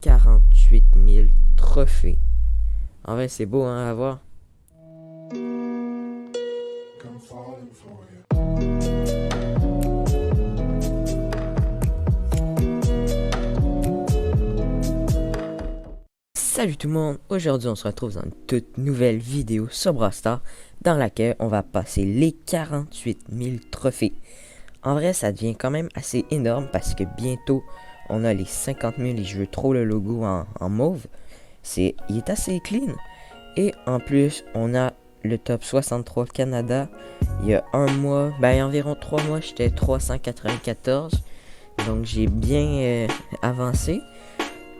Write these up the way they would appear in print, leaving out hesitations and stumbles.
48 000 trophées. En vrai, c'est beau hein, à voir. Salut tout le monde, aujourd'hui on se retrouve dans une toute nouvelle vidéo sur Brawl Stars dans laquelle on va passer les 48 000 trophées. En vrai ça devient quand même assez énorme parce que bientôt on a les 50 000 et je veux trop le logo en mauve. Il est assez clean et en plus on a le top 63 Canada. Il y a un mois, environ 3 mois j'étais 394 donc j'ai bien avancé.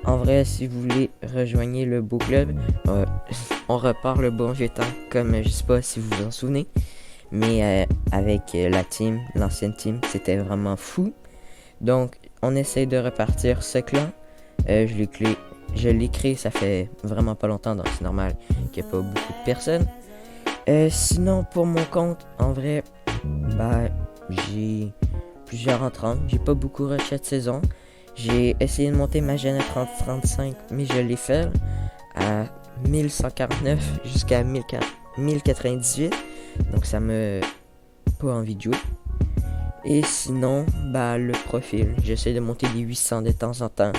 En vrai, si vous voulez rejoindre le beau club, on repart le bon vieux temps, comme je sais pas si vous vous en souvenez. Mais avec l'ancienne team, c'était vraiment fou. Donc, on essaye de repartir ce clan. Je l'ai créé, ça fait vraiment pas longtemps, donc c'est normal qu'il n'y ait pas beaucoup de personnes. Sinon, pour mon compte, en vrai, j'ai plusieurs entrantes. J'ai pas beaucoup rush cette saison. J'ai essayé de monter ma gêne à 30-35, mais je l'ai fait à 1149 jusqu'à 1098. Donc ça me pas envie de jouer. Et sinon, le profil, j'essaie de monter les 800 de temps en temps.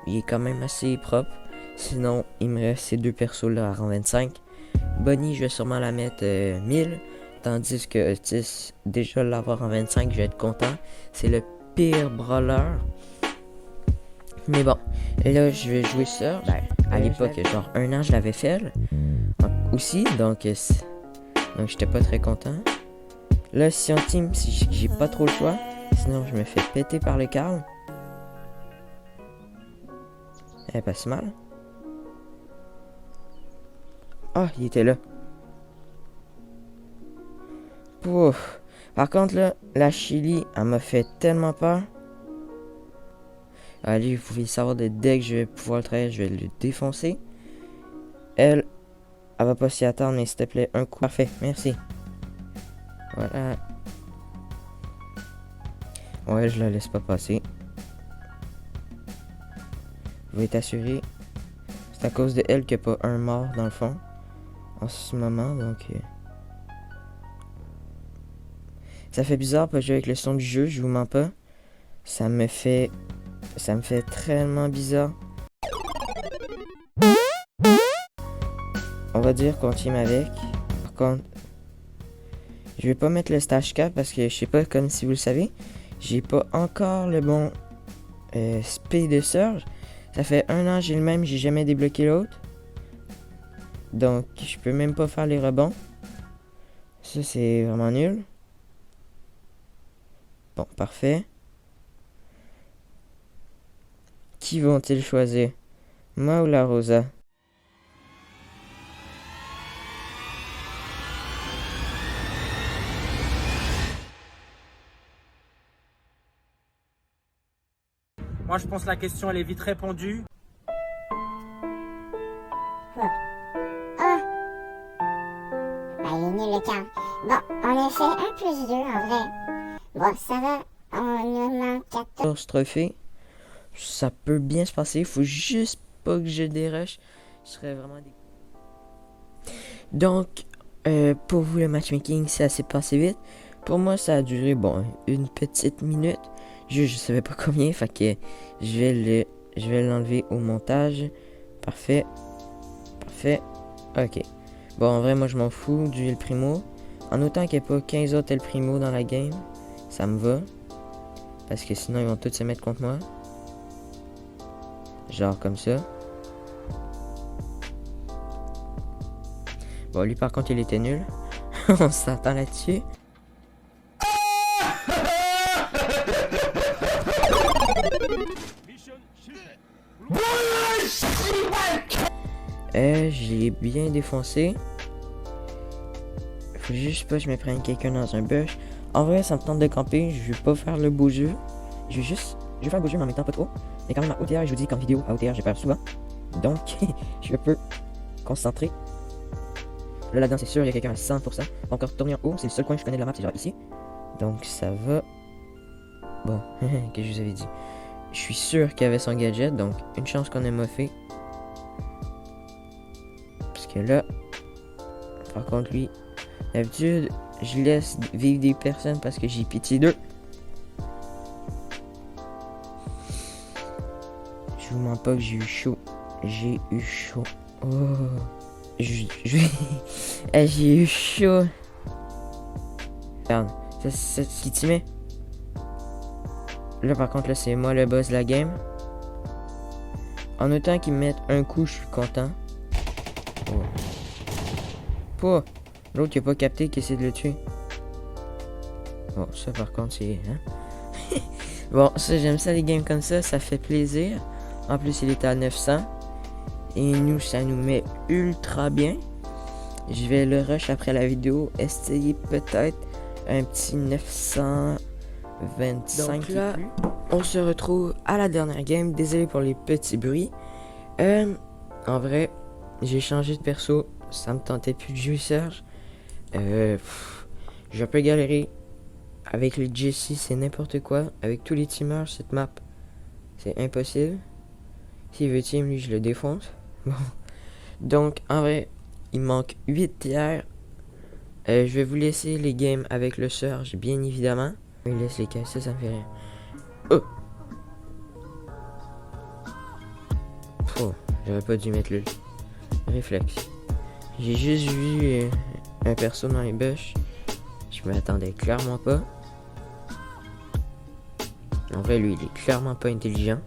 Il est quand même assez propre. Sinon, il me reste ces deux persos là à rang 25. Bonnie, je vais sûrement la mettre 1000. Tandis que Otis, déjà l'avoir en 25, je vais être content. C'est le pire brawler. Mais bon, là je vais jouer ça. À l'époque, genre 1 an, je l'avais fait aussi, donc j'étais pas très content. Là, si on team, si j'ai pas trop le choix, sinon je me fais péter par le Carl. Elle passe mal. Ah, il était là. Pouf. Par contre, là, la Chili, elle m'a fait tellement peur. Allez, vous pouvez savoir dès que je vais pouvoir le trahir, je vais le défoncer. Elle va pas s'y attendre, mais s'il te plaît, un coup. Parfait, merci. Voilà. Ouais, je la laisse pas passer. Vous pouvez être assuré. C'est à cause de elle qu'il n'y a pas un mort dans le fond. En ce moment, donc... Ça fait bizarre pas jouer avec le son du jeu, je vous mens pas. Ça me fait tellement bizarre. On va dire qu'on team avec. Par contre, je vais pas mettre le stage cap parce que je sais pas, comme si vous le savez, j'ai pas encore le bon speed de surge. Ça fait 1 an j'ai le même, j'ai jamais débloqué l'autre. Donc je peux même pas faire les rebonds. Ça c'est vraiment nul. Bon, parfait. Qui vont-ils choisir? Moi ou la Rosa? Moi, je pense que la question, elle est vite répondue. Il est nul le camp. Bon, on a fait 1 plus 2 en vrai. Bon, ça va. On nous manque 14. Trophée. Ça peut bien se passer. Il faut juste pas que je dérush. Je serais vraiment Donc, pour vous, le matchmaking, ça s'est passé vite. Pour moi, ça a duré, une petite minute. Je savais pas combien, fait que je vais l'enlever au montage. Parfait. Parfait. Ok. Bon, en vrai, moi, je m'en fous du El Primo. En autant qu'il n'y ait pas 15 autres El Primo dans la game, ça me va. Parce que sinon, ils vont tous se mettre contre moi. Genre comme ça. Bon, lui, par contre, il était nul. On s'entend là-dessus. J'ai bien défoncé. Faut juste pas que je me prenne quelqu'un dans un bush. En vrai, ça me tente de camper. Je vais pas faire le beau jeu. Je vais faire le beau jeu, mais en même temps pas trop. Mais quand même, à OTR, je vous dis qu'en vidéo, à OTR, j'ai peur souvent. Donc, je peux concentrer. Là, là-dedans, c'est sûr, il y a quelqu'un à 100%. Encore retourner en haut, c'est le seul coin que je connais de la map, c'est genre ici. Donc, ça va. Bon, que je vous avais dit. je suis sûr qu'il avait son gadget, donc une chance qu'on ait moffé. Parce que là, par contre lui, d'habitude, je laisse vivre des personnes parce que j'ai pitié d'eux. Je vous mens pas que j'ai eu chaud. J'ai eu chaud. Oh. J'ai eu chaud. Regarde, c'est ce qui t'y met. Là par contre là c'est moi le boss de la game. En autant qu'ils me mettent un coup, je suis content. Oh. Pas. L'autre qui a pas capté qui essaie de le tuer. Bon, ça par contre c'est... Hein? Bon, ça j'aime ça les games comme ça fait plaisir. En plus il était à 900. Et nous, ça nous met ultra bien. Je vais le rush après la vidéo. Essayer peut-être un petit 925. Donc là, on se retrouve à la dernière game. Désolé pour les petits bruits. En vrai, j'ai changé de perso. Ça me tentait plus de jouer Serge. J'ai un peu galéré. Avec les Jesse, c'est n'importe quoi. Avec tous les teamers, cette map, c'est impossible. S'il veut team, lui, je le défonce. Bon. Donc, en vrai, il manque 8 tiers. Je vais vous laisser les games avec le Surge, bien évidemment. Il laisse les caisses, ça me fait rire. Oh! Oh, j'aurais pas dû mettre le réflexe. J'ai juste vu un perso dans les bush. Je m'attendais clairement pas. En vrai, lui, il est clairement pas intelligent.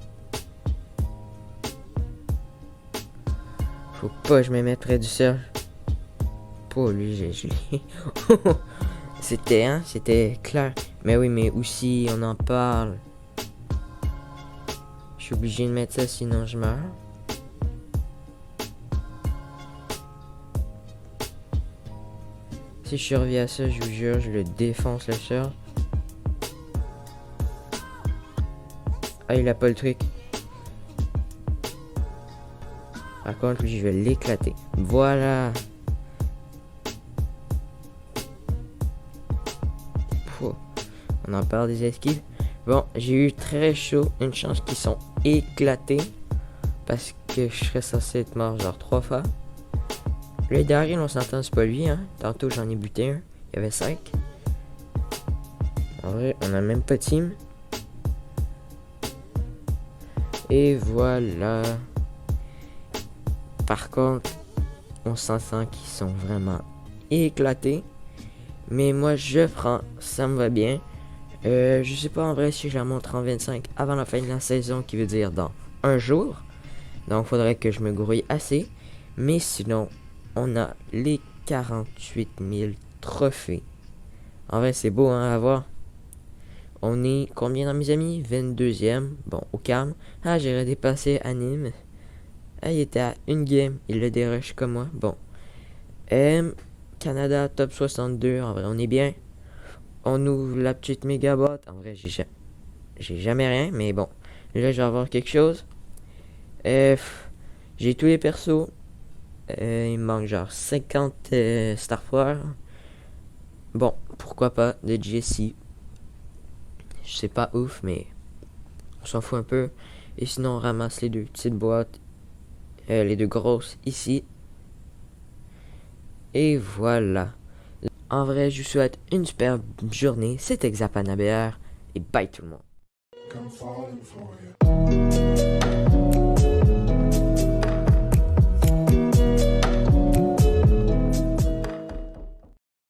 Faut pas que je me mette près du Surge. Pas lui, je l'ai. C'était clair. Mais oui, mais aussi, on en parle. Je suis obligé de mettre ça, sinon je meurs. Si je survis à ça, je vous jure, je le défonce le Surge. Ah, il a pas le truc. Par contre, lui, je vais l'éclater. Voilà. Pouh. On en parle des esquives. Bon, j'ai eu très chaud. Une chance qu'ils sont éclatés. Parce que je serais censé être mort genre 3 fois. Le Daryl, on s'entend, c'est pas lui. Hein. Tantôt, j'en ai buté un. Il y avait 5. En vrai, on a même pas de team. Et voilà. Par contre, on sent qu'ils sont vraiment éclatés. Mais moi, je prends. Ça me va bien. Je sais pas en vrai si je la montre en 25 avant la fin de la saison, qui veut dire dans un jour. Donc, faudrait que je me grouille assez. Mais sinon, on a les 48 000 trophées. En vrai, c'est beau hein, à voir. On est combien dans mes amis? 22e. Bon, au calme. Ah, j'ai dépassé Anime. Ah, il était à une game. Il le dérush comme moi. Bon. Canada, top 62. En vrai, on est bien. On ouvre la petite mégabot. En vrai, j'ai jamais rien. Mais bon. Là, je vais avoir quelque chose. J'ai tous les persos. Il me manque genre 50 Starfire. Bon, pourquoi pas de Jesse. Je sais pas ouf, mais on s'en fout un peu. Et sinon, on ramasse les deux petites boîtes. Les deux grosses ici. Et voilà. En vrai, je vous souhaite une superbe journée. C'était Xapanabr. Et bye tout le monde.